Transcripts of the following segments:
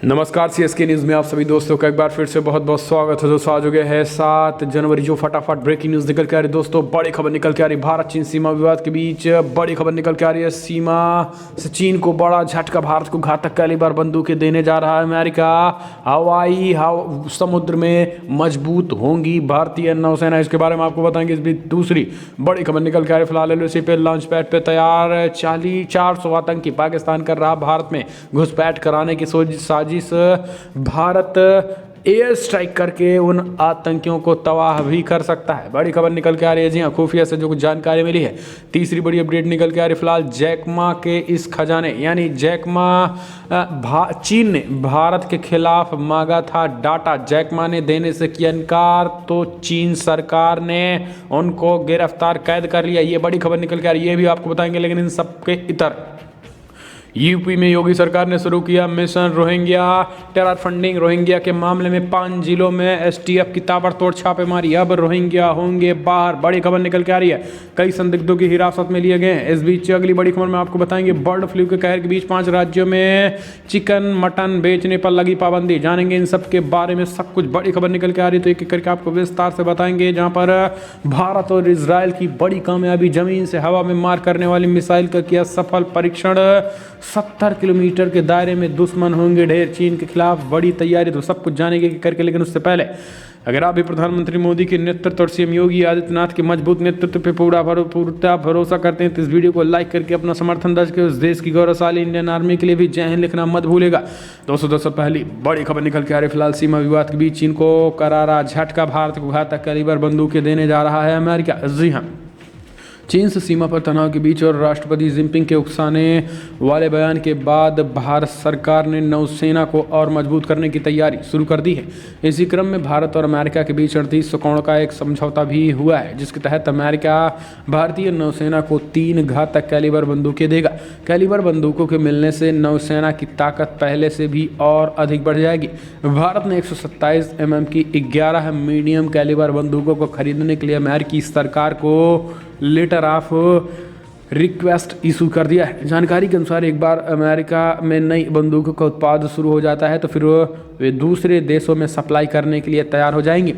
नमस्कार CSK news में आप सभी दोस्तों का एक बार फिर से बहुत बहुत स्वागत है। दोस्तों आज हो गया है 7 जनवरी, जो फटाफट ब्रेकिंग न्यूज़ निकल के आ रही है। दोस्तों बड़ी खबर निकल के आ रही है, भारत चीन सीमा विवाद के बीच बड़ी खबर निकल के आ रही है। सीमा से चीन को बड़ा झटका, भारत को घातक कैलिबर बंदूकें देने जा रहा है अमेरिका। हवाई समुद्र में मजबूत होंगी भारतीय नौसेना, इसके बारे में आपको बताएंगे। इस बीच दूसरी बड़ी खबर निकल के आ रही है, फिलहाल एलओसी पे लॉन्च पैड पे तैयार 400 आतंकी, पाकिस्तान कर रहा भारत में घुसपैठ कराने की साजिश। भारत एयर स्ट्राइक करके उन आतंकियों को तबाह भी कर सकता है। बड़ी खबर निकल के आ रही है, जी हाँ, खुफिया से जो कुछ जानकारी मिली है। तीसरी बड़ी अपडेट निकल के आ रही है, फिलहाल जैकमा के इस खजाने यानी जैकमा चीन ने भारत के खिलाफ मांगा था डाटा, जैकमा ने देने से किया इनकार, तो चीन सरकार ने उनको गिरफ्तार कैद कर लिया। ये बड़ी खबर निकल के आ रही है, ये भी आपको बताएंगे। लेकिन इन सबके इतर यूपी में योगी सरकार ने शुरू किया mission Rohingya terror funding. Rohingya के मामले में 5 जिलों में एसटीएफ की ताबड़तोड़ छापेमारी, अब रोहिंग्या होंगे बाहर। बड़ी खबर निकल के आ रही है, कई संदिग्धों की हिरासत में लिए गए हैं। इस बीच अगली बड़ी खबर में आपको बताएंगे, बर्ड फ्लू के कहर के बीच 5 राज्यों में चिकन मटन बेचने पर लगी पाबंदी। जानेंगे इन सब के बारे में सब कुछ। बड़ी खबर निकल के आ रही है, तो एक एक करके आपको विस्तार से बताएंगे। जहां पर भारत और इजराइल की बड़ी कामयाबी, जमीन से हवा में मार करने वाली मिसाइल का किया सफल परीक्षण। 70 किलोमीटर के दायरे में दुश्मन होंगे ढेर, चीन के खिलाफ बड़ी तैयारी। तो सब कुछ जानेंगे करके, लेकिन उससे पहले अगर आप भी प्रधानमंत्री मोदी के नेतृत्व और सीएम योगी आदित्यनाथ के मजबूत नेतृत्व पे पूरा भरोसा करते हैं, तो इस वीडियो को लाइक करके अपना समर्थन दर्ज करें। उस देश की गौरवशाली इंडियन आर्मी के लिए भी जय हिंद लिखना मत भूलेगा। दोस्तों पहली बड़ी खबर निकल के आ रही है, फिलहाल सीमा विवाद के बीच चीन को करारा झटका, भारत को घातक कैलिबर बंदूकें देने जा रहा है अमेरिका। जी हाँ, चीन से सीमा पर तनाव के बीच और राष्ट्रपति जिनपिंग के उकसाने वाले बयान के बाद भारत सरकार ने नौसेना को और मजबूत करने की तैयारी शुरू कर दी है। इसी क्रम में भारत और अमेरिका के बीच 3800 करोड़ का एक समझौता भी हुआ है, जिसके तहत अमेरिका भारतीय नौसेना को 3 घातक कैलिबर बंदूकें देगा। कैलिबर बंदूकों के मिलने से नौसेना की ताकत पहले से भी और अधिक बढ़ जाएगी। भारत ने 127 mm की 11 मीडियम कैलिबर बंदूकों को खरीदने के लिए अमेरिकी सरकार को लेटर ऑफ रिक्वेस्ट इशू कर दिया है। जानकारी के अनुसार एक बार अमेरिका में नई बंदूकों का उत्पादन शुरू हो जाता है, तो फिर वे दूसरे देशों में सप्लाई करने के लिए तैयार हो जाएंगे।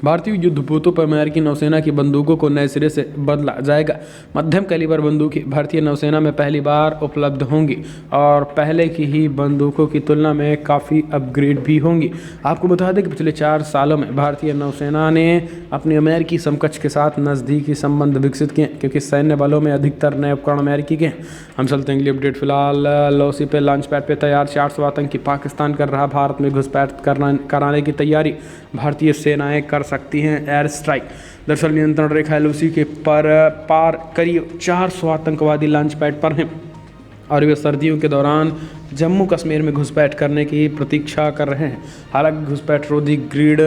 भारतीय युद्धपोतों पर अमेरिकी नौसेना की बंदूकों को नए सिरे से बदला जाएगा। मध्यम कैलिबर बंदूकें भारतीय नौसेना में पहली बार उपलब्ध होंगी और पहले की ही बंदूकों की तुलना में काफ़ी अपग्रेड भी होंगी। आपको बता दें कि पिछले 4 सालों में भारतीय नौसेना ने अपने अमेरिकी समकक्ष के साथ नज़दीकी संबंध विकसित किए, क्योंकि सैन्य बलों में अधिकतर नए उपकरण अमेरिकी के हैं। हम चलते हैं अगली अपडेट। फिलहाल लौसी पे लॉन्च पैड पे तैयार 400 आतंकी, पाकिस्तान कर रहा भारत में घुसपैठ कराने की तैयारी, भारतीय सेनाएं कर सकती हैं एयर स्ट्राइक। दरअसल नियंत्रण रेखा एलओसी के पार करीब 400 आतंकवादी लॉन्च पैड पर हैं और वे सर्दियों के दौरान जम्मू कश्मीर में घुसपैठ करने की प्रतीक्षा कर रहे हैं। हालांकि घुसपैठ रोधी ग्रिड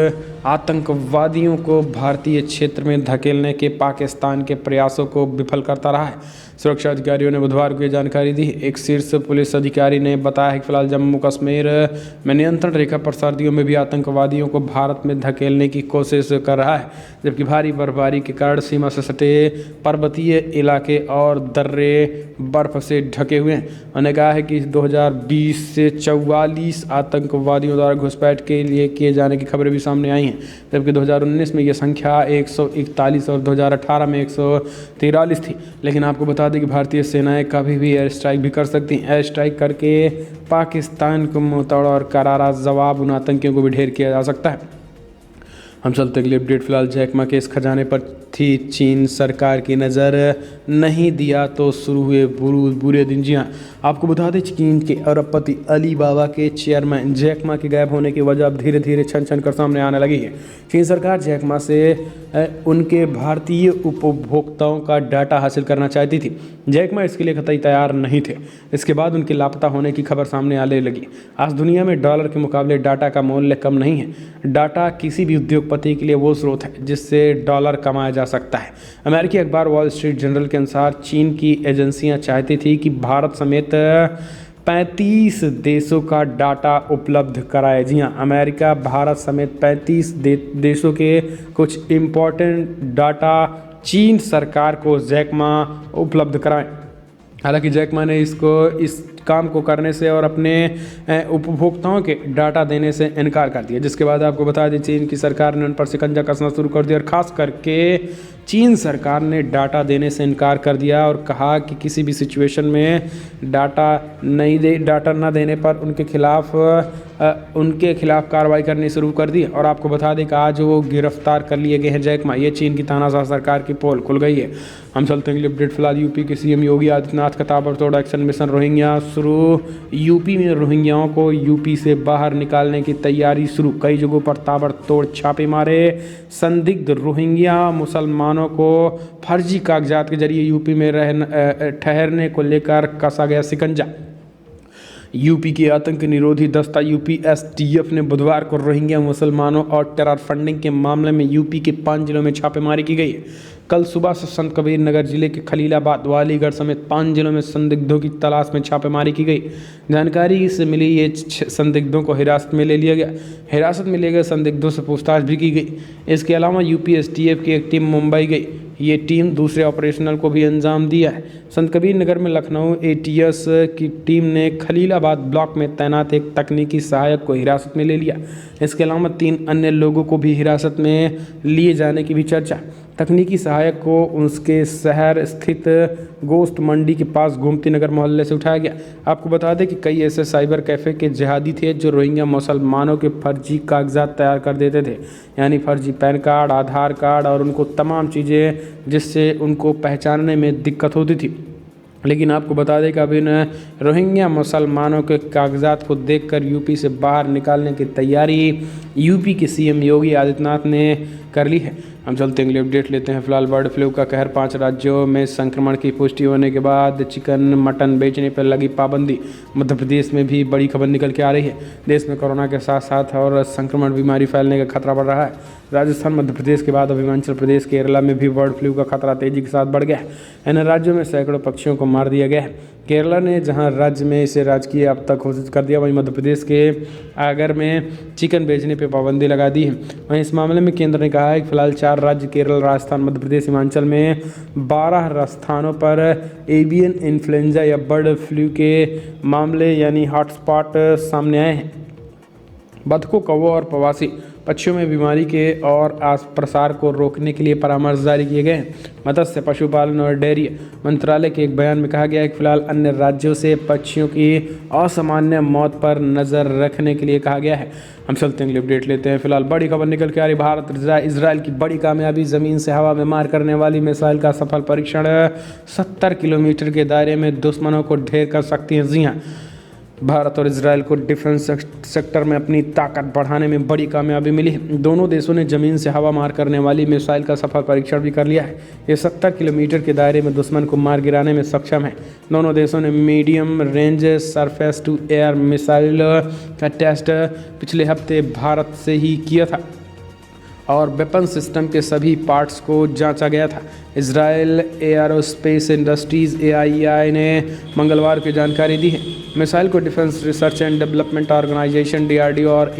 आतंकवादियों को भारतीय क्षेत्र में धकेलने के पाकिस्तान के प्रयासों को विफल करता रहा है। सुरक्षा अधिकारियों ने बुधवार को ये जानकारी दी। एक शीर्ष पुलिस अधिकारी ने बताया है कि फिलहाल जम्मू कश्मीर में नियंत्रण रेखा पर सर्दियों में भी आतंकवादियों को भारत में धकेलने की कोशिश कर रहा है, जबकि भारी बर्फबारी के कारण सीमा से सटे पर्वतीय इलाके और दर्रे बर्फ से ढके हुए हैं। उन्होंने कहा है कि 2020 से 44 आतंकवादियों द्वारा घुसपैठ के लिए किए जाने की खबरें भी सामने आई हैं, जबकि 2019 में यह संख्या 141 और 2018 में 143 थी। लेकिन आपको बता दें कि भारतीय सेनाएं कभी भी एयर स्ट्राइक भी कर सकती हैं। एयर स्ट्राइक करके पाकिस्तान को मुंहतोड़ और करारा जवाब उन आतंकियों को भी ढेर किया जा सकता है। हम चलते अगली अपडेट। फिलहाल जैकमा के इस खजाने पर थी चीन सरकार की नज़र, नहीं दिया तो शुरू हुए बुरे दिन। जी हाँ, आपको बता दें चीन के अरबपति अली बाबा के चेयरमैन जैकमा के गायब होने की वजह अब धीरे धीरे छन कर सामने आने लगी है। चीन सरकार जैकमा से उनके भारतीय उपभोक्ताओं का डाटा हासिल करना चाहती थी। जैकमा इसके लिए कतई तैयार नहीं थे। इसके बाद उनके लापता होने की खबर सामने आने लगी। आज दुनिया में डॉलर के मुकाबले डाटा का मूल्य कम नहीं है। डाटा किसी भी उद्योगपति के लिए वो स्रोत है जिससे डॉलर कमाया जा सकता है। अमेरिकी अखबार वॉल स्ट्रीट जर्नल के अनुसार चीन की एजेंसियां चाहती थी कि भारत समेत 35 देशों का डाटा उपलब्ध कराए। जी हाँ, अमेरिका भारत समेत 35 देशों के कुछ इम्पोर्टेंट डाटा चीन सरकार को जैकमा उपलब्ध कराएं। हालांकि जैकमा ने इस काम को करने से और अपने उपभोक्ताओं के डाटा देने से इनकार कर दिया। जिसके बाद आपको बता दें चीन की सरकार ने उन पर शिकंजा कसना शुरू कर दिया और ख़ास करके चीन सरकार ने डाटा देने से इनकार कर दिया और कहा कि किसी भी सिचुएशन में डाटा ना देने पर उनके खिलाफ कार्रवाई करनी शुरू कर दी। और आपको बता दें कि आज वो गिरफ्तार कर लिए गए हैं जैक मा। ये चीन की तानाशाह सरकार की पोल खुल गई है। हम चलते हैं अगली अपडेट। फिलहाल यूपी के सीएम योगी आदित्यनाथ का ताबड़तोड़ एक्शन मिशन रोहिंग्या शुरू। यूपी में रोहिंग्याओं को यूपी से बाहर निकालने की तैयारी शुरू। कई जगहों पर ताबड़तोड़ छापे मारे। संदिग्ध रोहिंग्या मुसलमानों को फर्जी कागजात के जरिए यूपी में ठहरने को लेकर कसा गया शिकंजा। यूपी की आतंक निरोधी दस्ता यूपीएसटीएफ ने बुधवार को रोहिंग्या मुसलमानों और टेरर फंडिंग के मामले में यूपी के 5 जिलों में छापेमारी की गई है। कल सुबह से संत कबीर नगर जिले के खलीलाबाद, वालीगढ़ समेत 5 जिलों में संदिग्धों की तलाश में छापेमारी की गई। जानकारी से मिली ये संदिग्धों को हिरासत में ले लिया गया। हिरासत में लिए गए संदिग्धों से पूछताछ भी की गई। इसके अलावा यूपीएसटीएफ की एक टीम मुंबई गई। ये टीम दूसरे ऑपरेशनल को भी अंजाम दिया है। संत कबीर नगर में लखनऊ एटीएस की टीम ने खलीलाबाद ब्लॉक में तैनात एक तकनीकी सहायक को हिरासत में ले लिया। इसके अलावा 3 अन्य लोगों को भी हिरासत में लिए जाने की भी चर्चा। तकनीकी सहायक को उसके शहर स्थित गोश्त मंडी के पास गोमती नगर मोहल्ले से उठाया गया। आपको बता दें कि कई ऐसे साइबर कैफ़े के जिहादी थे जो रोहिंग्या मुसलमानों के फर्जी कागजात तैयार कर देते थे, यानी फर्जी पैन कार्ड, आधार कार्ड और उनको तमाम चीज़ें जिससे उनको पहचानने में दिक्कत होती थी। लेकिन आपको बता दें कि अब इन रोहिंग्या मुसलमानों के कागजात को देखकर यूपी से बाहर निकालने की तैयारी यूपी के सीएम योगी आदित्यनाथ ने कर ली है। हम चलते हैं अगली अपडेट लेते हैं। फिलहाल बर्ड फ्लू का कहर, 5 राज्यों में संक्रमण की पुष्टि होने के बाद चिकन मटन बेचने पर लगी पाबंदी। मध्य प्रदेश में भी बड़ी खबर निकल के आ रही है। देश में कोरोना के साथ साथ और संक्रमण बीमारी फैलने का खतरा बढ़ रहा है। राजस्थान, मध्य प्रदेश के बाद अब हिमाचल प्रदेश, केरला में भी बर्ड फ्लू का खतरा तेजी के साथ बढ़ गया है। इन राज्यों में सैकड़ों पक्षियों को मार दिया गया है। केरला ने जहां राज्य में इसे राजकीय आपदा घोषित कर दिया, वहीं मध्य प्रदेश के आगर में चिकन बेचने पर पाबंदी लगा दी है। वहीं इस मामले में केंद्र ने कहा है कि फिलहाल 4 राज्य केरल, राजस्थान, मध्य प्रदेश, हिमाचल में 12 स्थानों पर एवियन इन्फ्लुएंजा या बर्ड फ्लू के मामले यानी हॉटस्पॉट सामने आए हैं। बतखों, कौवों और प्रवासी पक्षियों में बीमारी के और प्रसार को रोकने के लिए परामर्श जारी किए गए हैं। मत्स्य, पशुपालन और डेयरी मंत्रालय के एक बयान में कहा गया है कि फिलहाल अन्य राज्यों से पक्षियों की असामान्य मौत पर नज़र रखने के लिए कहा गया है। हम चलते हैं अगली अपडेट लेते हैं। फिलहाल बड़ी खबर निकल के आ रही, भारत इजराइल की बड़ी कामयाबी, ज़मीन से हवा में मार करने वाली मिसाइल का सफल परीक्षण। 70 किलोमीटर के दायरे में दुश्मनों को ढेर कर सकती हैं। जी हाँ, भारत और इजराइल को डिफेंस सेक्टर में अपनी ताकत बढ़ाने में बड़ी कामयाबी मिली है। दोनों देशों ने ज़मीन से हवा मार करने वाली मिसाइल का सफल परीक्षण भी कर लिया है। ये 70 किलोमीटर के दायरे में दुश्मन को मार गिराने में सक्षम है। दोनों देशों ने medium range surface to air missile का टेस्ट पिछले हफ्ते भारत से ही किया था और वेपन सिस्टम के सभी पार्ट्स को जांचा गया था। इजराइल एयरोस्पेस इंडस्ट्रीज़ AII ने मंगलवार को जानकारी दी है। मिसाइल को defence research and development organisation DRDO और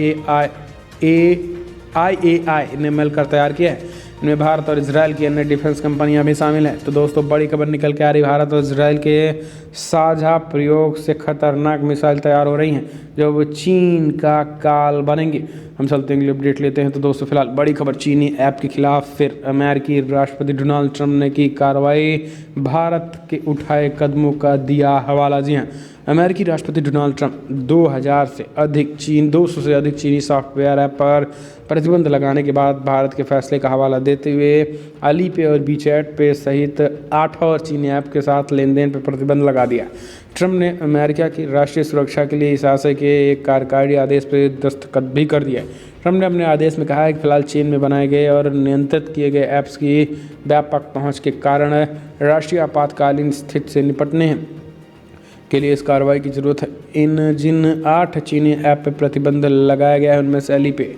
IAI ने मिलकर तैयार किया है। इनमें भारत और इजराइल की अन्य डिफेंस कंपनियां भी शामिल हैं। तो दोस्तों, बड़ी खबर निकल के आ रही, भारत और इजराइल के साझा प्रयोग से खतरनाक मिसाइल तैयार हो रही हैं जो वो चीन का काल बनेंगे। हम चलते हैं, अपडेट लेते हैं। तो दोस्तों, फिलहाल बड़ी खबर, चीनी ऐप के खिलाफ फिर अमेरिकी राष्ट्रपति डोनाल्ड ट्रंप ने की कार्रवाई, भारत के उठाए कदमों का दिया हवाला। जी हाँ, अमेरिकी राष्ट्रपति डोनाल्ड ट्रंप 200 से अधिक चीनी सॉफ्टवेयर ऐप पर प्रतिबंध लगाने के बाद भारत के फैसले का हवाला देते हुए अली पे और वीचैट पे सहित 8 और चीनी ऐप के साथ लेन देन पर प्रतिबंध लगा दिया। ट्रंप ने अमेरिका की राष्ट्रीय सुरक्षा के लिए इस आशय के एक कार्यकारी आदेश पर दस्तखत भी कर दिया। ट्रंप ने अपने आदेश में कहा है कि फिलहाल चीन में बनाए गए और नियंत्रित किए गए ऐप्स की व्यापक पहुँच के कारण राष्ट्रीय आपातकालीन स्थिति से निपटने के लिए इस कार्रवाई की जरूरत है। जिन 8 चीनी ऐप पर प्रतिबंध लगाया गया है उनमें से अली पे,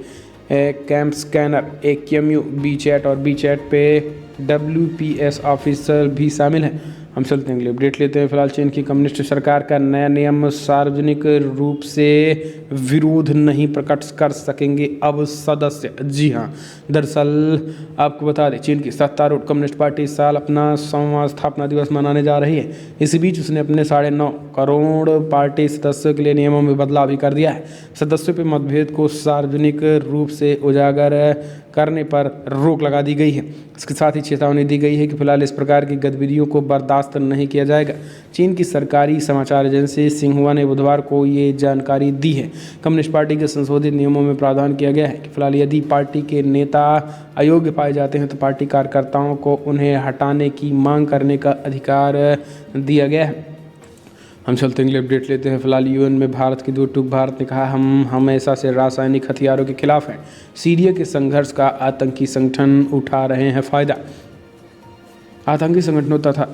कैंप स्कैनर, AQMU, वीचैट और वीचैट पे WPS ऑफिसर भी शामिल हैं। हम चलते हैं, अपडेट लेते हैं। फिलहाल चीन की कम्युनिस्ट सरकार का नया नियम, सार्वजनिक रूप से विरोध नहीं प्रकट कर सकेंगे अब सदस्य। जी हाँ, दरअसल आपको बता दें, चीन की सत्तारूढ़ कम्युनिस्ट पार्टी इस साल अपना 100वां स्थापना दिवस मनाने जा रही है। इसी बीच उसने अपने 9.5 करोड़ पार्टी सदस्यों के लिए नियमों में बदलाव भी कर दिया है। सदस्यों पर मतभेद को सार्वजनिक रूप से उजागर करने पर रोक लगा दी गई है। इसके साथ ही चेतावनी दी गई है कि फिलहाल इस प्रकार की गतिविधियों को बर्दाश्त नहीं किया जाएगा। चीन की सरकारी समाचार एजेंसी सिंहुआ ने बुधवार को ये जानकारी दी है। कम्युनिस्ट पार्टी के संशोधित नियमों में प्रावधान किया गया है कि फिलहाल यदि पार्टी के नेता अयोग्य पाए जाते हैं तो पार्टी कार्यकर्ताओं को उन्हें हटाने की मांग करने का अधिकार दिया गया है। हम चलते हैं, अपडेट लेते हैं। फिलहाल यूएन में भारत की दो टूक। भारत ने कहा हम हमेशा से रासायनिक हथियारों के खिलाफ हैं। सीरिया के संघर्ष का आतंकी संगठन उठा रहे हैं फायदा। आतंकी संगठनों तथा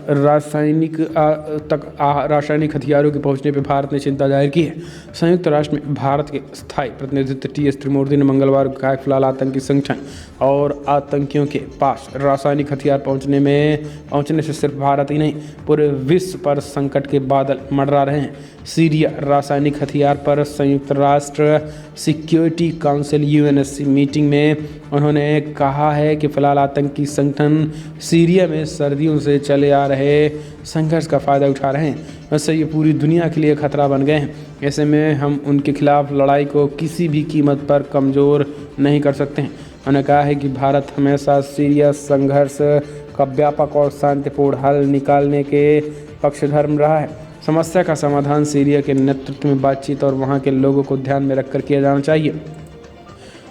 रासायनिक हथियारों के पहुंचने पर भारत ने चिंता जाहिर की है। संयुक्त राष्ट्र में भारत के स्थायी प्रतिनिधित्व टी.एस. त्रिमूर्ति ने मंगलवार को कहा कि फिलहाल आतंकी संगठन और आतंकियों के पास रासायनिक हथियार पहुंचने से सिर्फ भारत ही नहीं पूरे विश्व पर संकट के बादल मंडरा रहे हैं। सीरिया रासायनिक हथियार पर संयुक्त राष्ट्र सिक्योरिटी काउंसिल यूएनएससी मीटिंग में उन्होंने कहा है कि फिलहाल आतंकी संगठन सीरिया में सर्दियों से चले आ रहे संघर्ष का फ़ायदा उठा रहे हैं। वैसे ये पूरी दुनिया के लिए खतरा बन गए हैं। ऐसे में हम उनके खिलाफ लड़ाई को किसी भी कीमत पर कमज़ोर नहीं कर सकते हैं। उन्होंने कहा है कि भारत हमेशा सीरिया संघर्ष का व्यापक और शांतिपूर्ण हल निकालने के पक्षधर रहा है। समस्या का समाधान सीरिया के नेतृत्व में बातचीत और वहाँ के लोगों को ध्यान में रखकर किया जाना चाहिए।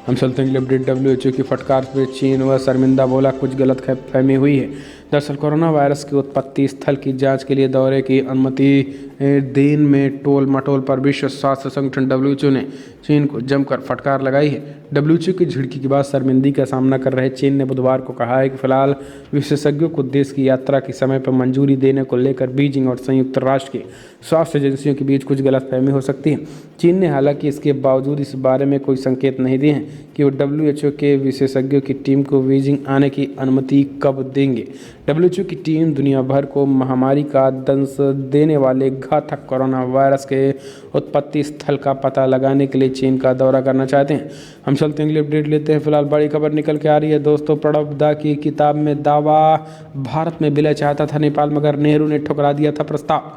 हम चलते हैं अपडेट। WHO की फटकार पर चीन व शर्मिंदा बोला, कुछ गलत फहमी हुई है। दरअसल कोरोना वायरस के उत्पत्ति स्थल की जांच के लिए दौरे की अनुमति देन में टोल मटोल पर विश्व स्वास्थ्य संगठन WHO ने चीन को जमकर फटकार लगाई है। WHO की झिड़की के बाद शर्मिंदगी का सामना कर रहे चीन ने बुधवार को कहा है कि फिलहाल विशेषज्ञों को देश की यात्रा के समय पर मंजूरी देने को लेकर बीजिंग और संयुक्त राष्ट्र की स्वास्थ्य एजेंसियों के बीच कुछ गलतफहमी हो सकती है। चीन ने हालांकि इसके बावजूद इस बारे में कोई संकेत नहीं दिए हैं कि वो WHO के विशेषज्ञों की टीम को बीजिंग आने की अनुमति कब देंगे। WHO की टीम दुनिया भर को महामारी का दंश देने वाले घातक कोरोना वायरस के उत्पत्ति स्थल का पता लगाने के लिए चीन का दौरा करना चाहते हैं। हम चलते हैं, अपडेट लेते हैं। फिलहाल बड़ी खबर निकल के आ रही है दोस्तों। प्रणब दा की किताब में दावा, भारत में विलय चाहता था नेपाल मगर नेहरू ने ठुकरा दिया था प्रस्ताव।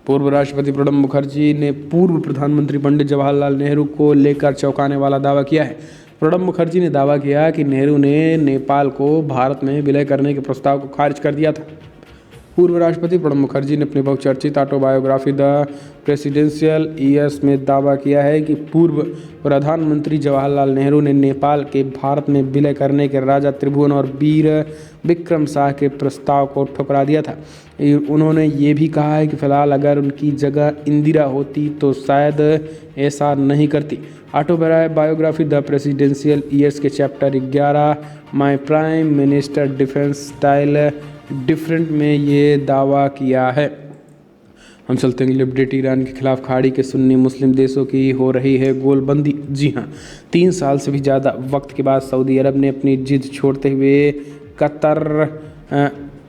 पूर्व राष्ट्रपति प्रणब मुखर्जी ने पूर्व प्रधानमंत्री पंडित जवाहरलाल नेहरू को लेकर चौंकाने वाला दावा किया है। प्रणब मुखर्जी ने दावा किया कि नेहरू ने नेपाल को भारत में विलय करने के प्रस्ताव को खारिज कर दिया था। पूर्व राष्ट्रपति प्रणब मुखर्जी ने अपनी बहुचर्चित ऑटोबायोग्राफी द प्रेसिडेंशियल ईयर्स में दावा किया है कि पूर्व प्रधानमंत्री जवाहरलाल नेहरू ने नेपाल के भारत में विलय करने के राजा त्रिभुवन और वीर विक्रम शाह के प्रस्ताव को ठुकरा दिया था। उन्होंने ये भी कहा है कि फिलहाल अगर उनकी जगह इंदिरा होती तो शायद ऐसा नहीं करती। ऑटोबायोग्राफी द प्रेसिडेंशियल ईयर्स के chapter 11 my prime minister defence style different में ये दावा किया है। हम चलते हैं अपडेट। ईरान के खिलाफ खाड़ी के सुन्नी मुस्लिम देशों की हो रही है गोलबंदी। जी हाँ, 3 साल से भी ज़्यादा वक्त के बाद सऊदी अरब ने अपनी जिद छोड़ते हुए कतर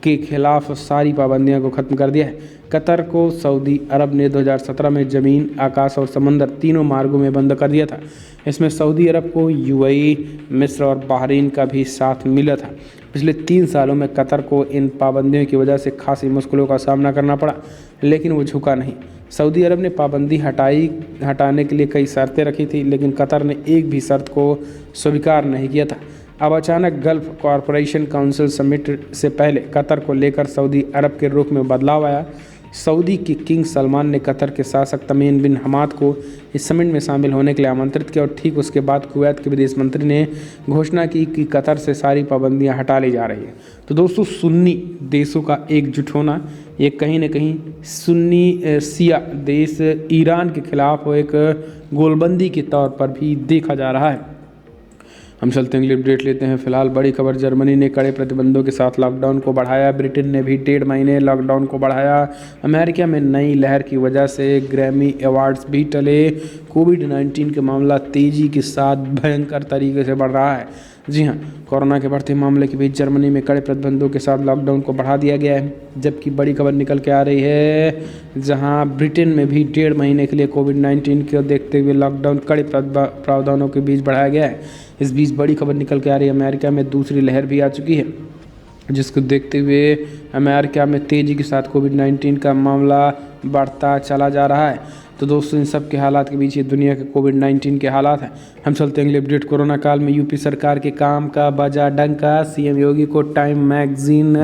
के खिलाफ सारी पाबंदियों को ख़त्म कर दिया है। कतर को सऊदी अरब ने 2017 में ज़मीन, आकाश और समंदर तीनों मार्गों में बंद कर दिया था। इसमें सऊदी अरब को UAE, मिस्र और बहरीन का भी साथ मिला था। पिछले 3 सालों में कतर को इन पाबंदियों की वजह से खासी मुश्किलों का सामना करना पड़ा, लेकिन वो झुका नहीं। सऊदी अरब ने पाबंदी हटाने के लिए कई शर्तें रखी थी, लेकिन कतर ने एक भी शर्त को स्वीकार नहीं किया था। अब अचानक गल्फ कॉरपोरेशन काउंसिल समिट से पहले कतर को लेकर सऊदी अरब के रुख में बदलाव आया। सऊदी के किंग सलमान ने कतर के शासक तमीम बिन हमाद को इस समिट में शामिल होने के लिए आमंत्रित किया और ठीक उसके बाद कुवैत के विदेश मंत्री ने घोषणा की कि कतर से सारी पाबंदियां हटा ली जा रही हैं। तो दोस्तों, सुन्नी देशों का एकजुट होना, ये कहीं ना कहीं सुन्नी शिया देश ईरान के खिलाफ एक गोलबंदी के तौर पर भी देखा जा रहा है। हम चलते हैं, अपडेट लेते हैं। फिलहाल बड़ी खबर, जर्मनी ने कड़े प्रतिबंधों के साथ लॉकडाउन को बढ़ाया। ब्रिटेन ने भी 1.5 महीने लॉकडाउन को बढ़ाया। अमेरिका में नई लहर की वजह से ग्रैमी अवार्ड्स भी टले। कोविड-19 के मामला तेज़ी के साथ भयंकर तरीके से बढ़ रहा है। जी हाँ, कोरोना के बढ़ते मामले के बीच जर्मनी में कड़े प्रतिबंधों के साथ लॉकडाउन को बढ़ा दिया गया है, जबकि बड़ी खबर निकल के आ रही है जहां ब्रिटेन में भी 1.5 महीने के लिए कोविड-19 को देखते हुए लॉकडाउन कड़े प्रावधानों के बीच बढ़ाया गया है। इस बीच बड़ी खबर निकल के आ रही है, अमेरिका में दूसरी लहर भी आ चुकी है। जिसको देखते हुए अमेरिका में तेज़ी के साथ कोविड-19 का मामला बढ़ता चला जा रहा है। तो दोस्तों इन सब के हालात के बीच ये दुनिया के कोविड-19 के हालात हैं। हम चलते हैं अगले अपडेट। कोरोना काल में यूपी सरकार के काम का बजा डंका, सीएम योगी को टाइम मैगजीन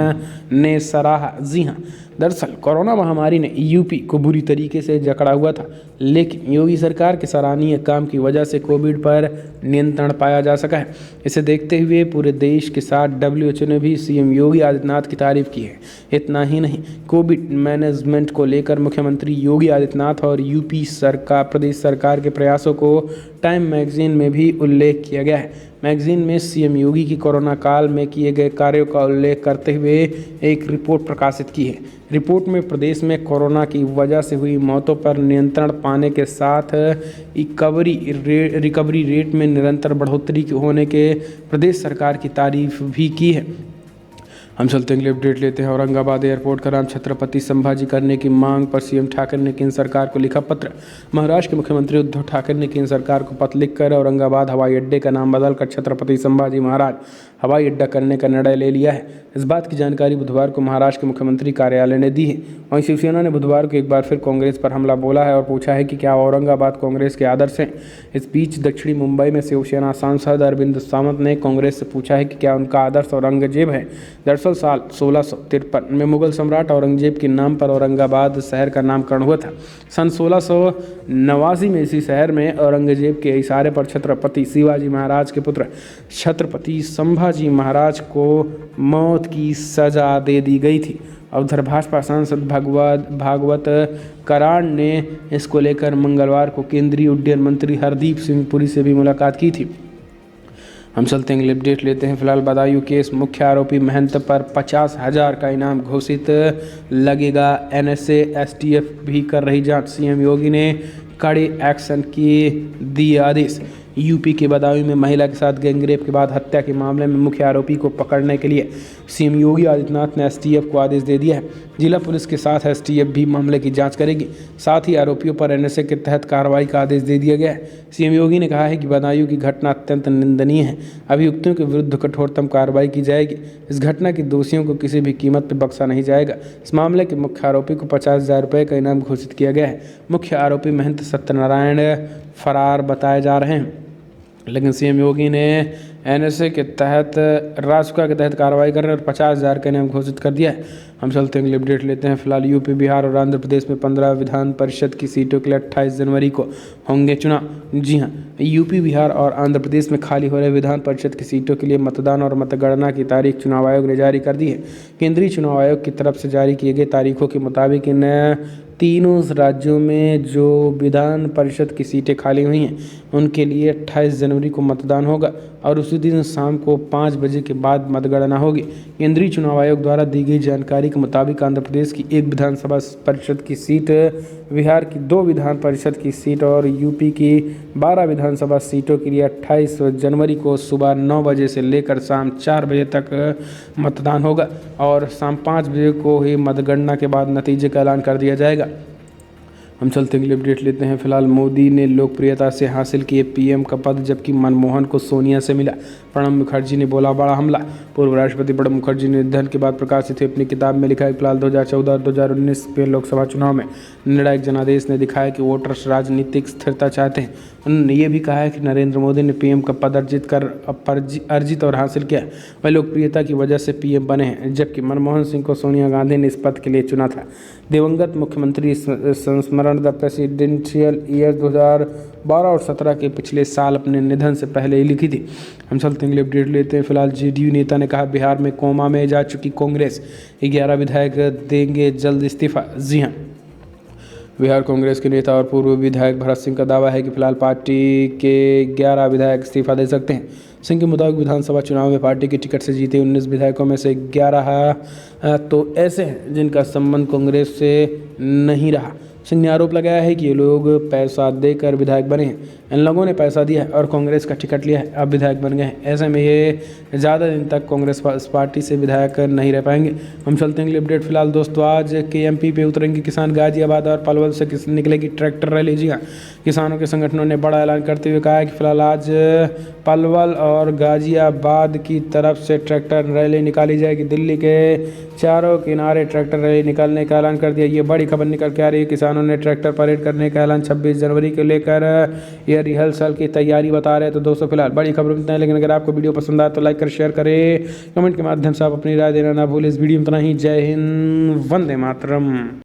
ने सराहा। जी हाँ, दरअसल कोरोना महामारी ने यूपी को बुरी तरीके से जकड़ा हुआ था, लेकिन योगी सरकार के सराहनीय काम की वजह से कोविड पर नियंत्रण पाया जा सका है। इसे देखते हुए पूरे देश के साथ WHO ने भी सीएम योगी आदित्यनाथ की तारीफ की है। इतना ही नहीं, कोविड मैनेजमेंट को लेकर मुख्यमंत्री योगी आदित्यनाथ और यूपी सरकार प्रदेश सरकार के प्रयासों को टाइम मैगजीन में भी उल्लेख किया गया है। मैगजीन में सीएम योगी की कोरोना काल में किए गए कार्यों का उल्लेख करते हुए एक रिपोर्ट प्रकाशित की है। रिपोर्ट में प्रदेश में कोरोना की वजह से हुई मौतों पर नियंत्रण पाने के साथ रिकवरी रेट में निरंतर बढ़ोतरी होने के प्रदेश सरकार की तारीफ भी की है। हम चलते हैं अपडेट लेते हैं। औरंगाबाद एयरपोर्ट का नाम छत्रपति संभाजी करने की मांग पर सीएम ठाकरे ने केंद्र सरकार को लिखा पत्र। महाराष्ट्र के मुख्यमंत्री उद्धव ठाकरे ने केंद्र सरकार को पत्र लिखकर औरंगाबाद हवाई अड्डे का नाम बदलकर छत्रपति संभाजी महाराज हवाई अड्डा करने का निर्णय ले लिया है। इस बात की जानकारी बुधवार को महाराष्ट्र के मुख्यमंत्री कार्यालय ने दी है। वहीं शिवसेना ने बुधवार को एक बार फिर कांग्रेस पर हमला बोला है और पूछा है कि क्या औरंगाबाद कांग्रेस के आदर्श हैं। इस बीच दक्षिणी मुंबई में शिवसेना सांसद अरविंद सावंत ने कांग्रेस से पूछा है कि क्या उनका आदर्श औरंगजेब है। दरअसल साल 1653 में मुगल सम्राट औरंगजेब के नाम पर औरंगाबाद शहर का नामकरण हुआ था। सन 1689 में इसी शहर में औरंगजेब के इशारे पर छत्रपति शिवाजी महाराज के पुत्र छत्रपति संभाजी महाराज को मौत की सजा दे दी गई थी। उधर भाजपा सांसद भागवत कराड़ ने इसको लेकर मंगलवार को केंद्रीय उड्डयन मंत्री हरदीप सिंह पुरी से भी मुलाकात की थी। हम चलते हैं अपडेट लेते हैं। फिलहाल बदायूं केस मुख्य आरोपी महंत पर 50,000 का इनाम घोषित लगेगा। NSA STF भी कर रही जांच। सीएम योगी ने कड़े एक्शन की दिए आदेश। यूपी के बदायूं में महिला के साथ गैंगरेप के बाद हत्या के मामले में मुख्य आरोपी को पकड़ने के लिए सीएम योगी आदित्यनाथ ने STF को आदेश दे दिया है। जिला पुलिस के साथ STF भी मामले की जांच करेगी। साथ ही आरोपियों पर NSA के तहत कार्रवाई का आदेश दे दिया गया है। सीएम योगी ने कहा है कि बदायूं की घटना अत्यंत निंदनीय है। अभियुक्तों के विरुद्ध कठोरतम कार्रवाई की जाएगी। इस घटना के दोषियों को किसी भी कीमत पर बख्शा नहीं जाएगा। इस मामले के मुख्य आरोपी को 50,000 रुपये का इनाम घोषित किया गया है। मुख्य आरोपी महंत सत्यनारायण फरार बताए जा रहे हैं, लेकिन सीएम योगी ने NSA के तहत रासुका के तहत कार्रवाई करने और 50,000 का इनाम घोषित कर दिया है। हम चलते हैं अपडेट लेते हैं। फिलहाल यूपी, बिहार और आंध्र प्रदेश में 15 विधान परिषद की सीटों के लिए 28 जनवरी को होंगे चुनाव। जी हाँ, यूपी, बिहार और आंध्र प्रदेश में खाली हो रहे विधान परिषद की सीटों के लिए मतदान और मतगणना की तारीख चुनाव आयोग ने जारी कर दी है। केंद्रीय चुनाव आयोग की तरफ से जारी किए गए तारीखों के मुताबिक इन तीनों राज्यों में जो विधान परिषद की सीटें खाली हुई हैं उनके लिए 28 जनवरी को मतदान होगा और उसी दिन शाम को 5 बजे के बाद मतगणना होगी। केंद्रीय चुनाव आयोग द्वारा दी गई जानकारी के मुताबिक आंध्र प्रदेश की 1 विधानसभा परिषद की सीट, बिहार की 2 विधान परिषद की सीट और यूपी की 12 विधानसभा सीटों के लिए 28 जनवरी को सुबह 9 बजे से लेकर शाम 4 बजे तक मतदान होगा और शाम 5 बजे को ही मतगणना के बाद नतीजे का ऐलान कर दिया जाएगा। हम चलते अगले अपडेट लेते हैं। फिलहाल मोदी ने लोकप्रियता से हासिल किए PM का पद, जबकि मनमोहन को सोनिया से मिला। प्रणब मुखर्जी ने बोला बड़ा हमला। पूर्व राष्ट्रपति प्रणब मुखर्जी ने निधन के बाद प्रकाशित हुई अपनी किताब में लिखा है फिलहाल 2014 और 2019 के लोकसभा चुनाव में निर्णायक जनादेश ने दिखाया कि वोटर्स राजनीतिक स्थिरता चाहते हैं। उन्होंने ये भी कहा है कि नरेंद्र मोदी ने PM का पद अर्जित और हासिल किया। वह लोकप्रियता की वजह से PM बने हैं, जबकि मनमोहन सिंह को सोनिया गांधी ने इस पद के लिए चुना था। दिवंगत मुख्यमंत्री संस्मरण द प्रेसिडेंशियल ईयर 2012 और 17 के पिछले साल अपने निधन से पहले ही लिखी थी। हम चलते हैं अपडेट लेते हैं। फिलहाल JDU नेता ने कहा बिहार में कोमा में जा चुकी कांग्रेस, 11 विधायक देंगे जल्द इस्तीफा। जी हाँ, बिहार कांग्रेस के नेता और पूर्व विधायक भरत सिंह का दावा है कि फिलहाल पार्टी के 11 विधायक इस्तीफा दे सकते हैं। सिंह के मुताबिक विधानसभा चुनाव में पार्टी की टिकट से जीते 19 विधायकों में से 11 तो ऐसे हैं जिनका संबंध कांग्रेस से नहीं रहा। सिंह ने आरोप लगाया है कि ये लोग पैसा देकर विधायक बने हैं। इन लोगों ने पैसा दिया है और कांग्रेस का टिकट लिया है, अब विधायक बन गए हैं। ऐसे में ये ज़्यादा दिन तक कांग्रेस पार्टी से विधायक नहीं रह पाएंगे। हम चलते हैं अगली अपडेट। फिलहाल दोस्तों आज KMP पे उतरेंगे किसान। गाजियाबाद और पलवल से निकलेगी ट्रैक्टर रैली। जी हाँ, किसानों के संगठनों ने बड़ा ऐलान करते हुए कहा है कि फिलहाल आज पलवल और गाजियाबाद की तरफ से ट्रैक्टर रैली निकाली जाएगी। दिल्ली के चारों किनारे ट्रैक्टर रैली निकालने का ऐलान कर दिया। ये बड़ी खबर निकल के आ रही है। किसानों ने ट्रैक्टर परेड करने का ऐलान 26 जनवरी को लेकर यह रिहर्सल की तैयारी बता रहे हैं। तो दोस्तों फिलहाल बड़ी खबर इतना है, लेकिन अगर आपको वीडियो पसंद आए तो लाइक कर शेयर करें, कमेंट के माध्यम से आप अपनी राय देना ना भूलें। इस वीडियो में इतना ही। जय हिंद, वंदे मातरम।